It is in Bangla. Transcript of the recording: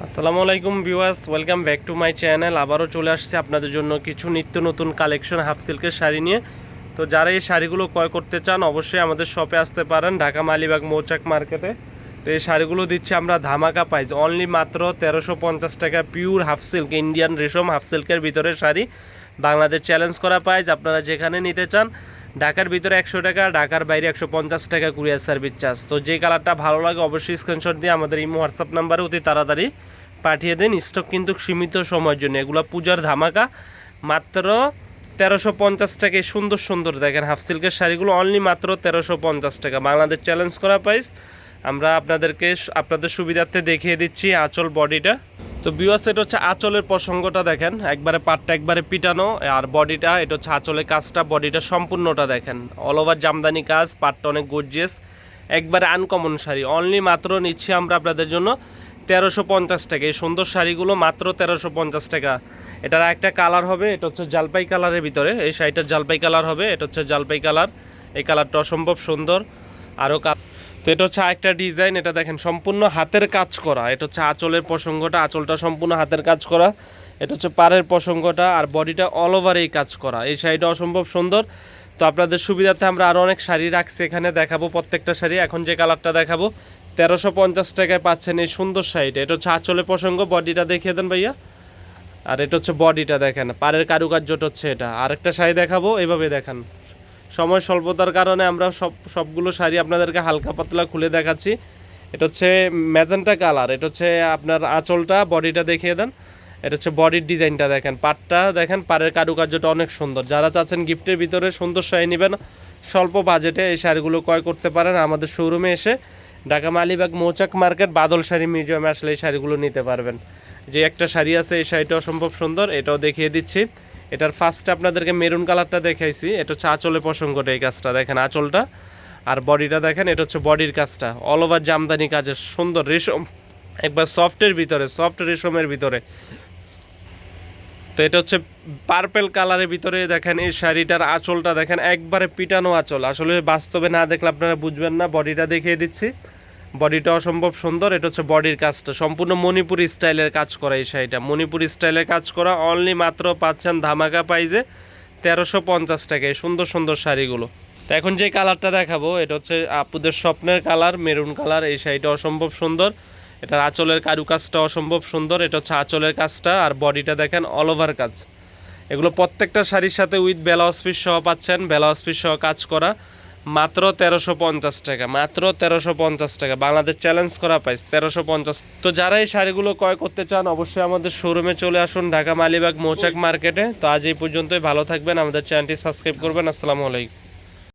আসসালামু আলাইকুম viewers, welcome back to my channel. আবারও চলে আসছে আপনাদের জন্য কিছু নিত্য নতুন কালেকশন হাফ সিল্কের শাড়ি নিয়ে। তো যারা এই শাড়িগুলো ক্রয় করতে চান অবশ্যই আমাদের শপে আসতে পারেন, ঢাকা মালিবাগ মৌচাক মার্কেটে। তো এই শাড়িগুলো দিচ্ছি আমরা ধামাকা প্রাইস, অনলি মাত্র 1350 টাকা। পিওর হাফ সিল্ক, ইন্ডিয়ান রেশম হাফ সিল্কের ভিতরে শাড়ি, বাংলাদেশ চ্যালেঞ্জ করা প্রাইস। আপনারা যেখানে নিতে চান, ঢাকার ভিতরে 100 টাকা, ঢাকার বাইরে 150 টাকা কুরিয়ার সার্ভিস চার্জ। তো যে কালারটা ভালো লাগে অবশ্যই স্ক্রিনশট দিয়ে আমাদের ইমো হোয়াটসঅ্যাপ নাম্বারে অতি তাড়াতাড়ি পাঠিয়ে দিন। স্টক কিন্তু সীমিত সময়ের জন্য, এগুলো পূজার ধামাকা। মাত্র 1350 টাকায় সুন্দর সুন্দর দেখেন হাফ সিল্কের শাড়িগুলো, অনলি মাত্র 1350 টাকা, বাংলাদেশ চ্যালেঞ্জ করা প্রাইস। আমরা আপনাদেরকে আপনাদের সুবিধার্থে দেখিয়ে দিচ্ছি আঁচল বডিটা। তো ভিউয়ার্স, এটা হচ্ছে আঁচলের প্রসঙ্গটা দেখেন, একবারে পাটটা একবারে পিটানো, আর বডিটা এটা হচ্ছে আঁচলের কাজটা, বডিটা সম্পূর্ণটা দেখেন অল ওভার জামদানি কাজ, পাটটা অনেক গর্জিয়াস, একবারে আনকমন শাড়ি। অনলি মাত্র নিচ্ছি আমরা আপনাদের জন্য 1350 টাকা। এই সুন্দর শাড়িগুলো মাত্র 1350 টাকা। এটার একটা কালার হবে, এটা হচ্ছে জালপাই কালারের ভিতরে, এই শাড়িটার জালপাই কালার হবে, এটা হচ্ছে জালপাই কালার। এই কালারটা অসম্ভব সুন্দর। আরও তো এটা হচ্ছে আরেকটা ডিজাইন, এটা দেখেন সম্পূর্ণ হাতের কাজ করা। এটা হচ্ছে আঁচলের প্রসঙ্গটা, আঁচলটা সম্পূর্ণ হাতের কাজ করা। এটা হচ্ছে পাড়ের প্রসঙ্গটা, আর বডিটা অল ওভার এই কাজ করা। এই শাড়িটা অসম্ভব সুন্দর। তো আপনাদের সুবিধার্থে আমরা আরও অনেক শাড়ি রাখছি এখানে, দেখাবো প্রত্যেকটা শাড়ি। এখন যে কালারটা দেখাবো 1350 টাকায় পাচ্ছেন এই সুন্দর শাড়িটা। এটা হচ্ছে আঁচলের প্রসঙ্গ, বডিটা দেখিয়ে দেন ভাইয়া। আর এটা হচ্ছে বডিটা দেখেন, পাড়ের কারুকার্যটা হচ্ছে এটা। আরেকটা শাড়ি দেখাবো, এইভাবে দেখান। সময় স্বল্পতার কারণে আমরা সবগুলো শাড়ি আপনাদেরকে হালকা পাতলা খুলে দেখাচ্ছি। এটা হচ্ছে ম্যাজেন্টা কালার, এটা হচ্ছে আপনার আঁচলটা, বডিটা দেখিয়ে দেন। এটা হচ্ছে বডির ডিজাইনটা দেখেন, পাটটা দেখেন, পাড়ের কারুকার্যটা অনেক সুন্দর। যারা চাচ্ছেন গিফটের ভিতরে সুন্দর শাড়ি নেবেন স্বল্প বাজেটে, এই শাড়িগুলো ক্রয় করতে পারেন আমাদের শোরুমে এসে। ঢাকা মালিবাগ মৌচাক মার্কেট, বাদল শাড়ি মিউজিয়ামে আসলে এই শাড়িগুলো নিতে পারবেন। যে একটা শাড়ি আছে, এই শাড়িটা অসম্ভব সুন্দর, এটাও দেখিয়ে দিচ্ছি। এটার ফার্স্টে আপনাদেরকে মেরুন কালারটা দেখাইছি, এটা হচ্ছে আঁচলের প্রসঙ্গটা, এই কাজটা দেখেন আঁচলটা, আর বডিটা দেখেন, এটা হচ্ছে বডির কাজটা অল ওভার জামদানি কাজের সুন্দর রেশম, একবার সফটের ভিতরে, সফট রেশমের ভিতরে। তো এটা হচ্ছে পার্পেল কালারের ভিতরে দেখেন এই শাড়িটার আঁচলটা দেখেন, একবারে পিটানো আঁচল। আসলে বাস্তবে না দেখলে আপনারা বুঝবেন না, বডিটা দেখিয়ে দিচ্ছি। বডিটা অসম্ভব সুন্দর। এটা হচ্ছে বডির কাজটা সম্পূর্ণ মণিপুরি স্টাইলের কাজ করা। এই শাড়িটা মণিপুরি স্টাইলের কাজ করা, অনলি মাত্র পাচ্ছেন ধামাকা প্রাইজে 1350 টাকায় সুন্দর সুন্দর শাড়িগুলো। তো এখন যে কালারটা দেখাবো, এটা হচ্ছে আপুদের স্বপ্নের কালার, মেরুন কালার। এই শাড়িটা অসম্ভব সুন্দর, এটার আঁচলের কারুকাজটা অসম্ভব সুন্দর। এটা হচ্ছে আঁচলের কাজটা, আর বডিটা দেখেন অল ওভার কাজ। এগুলো প্রত্যেকটা শাড়ির সাথে উইথ ব্লাউজ পিস সহ পাচ্ছেন, ব্লাউজ পিস সহ কাজ করা। মাত্র 1350 টাকা, মাত্র 1350 টাকা, বাংলাদেশ চ্যালেঞ্জ করা প্রাইস 1350। তো যারা এই শাড়িগুলো ক্রয় করতে চান অবশ্যই আমাদের শোরুমে চলে আসুন, ঢাকা মালিবাগ মৌচাক মার্কেটে। তো আজ এই পর্যন্তই, ভালো থাকবেন, আমাদের চ্যানেলটি সাবস্ক্রাইব করবেন। আসসালামু আলাইকুম।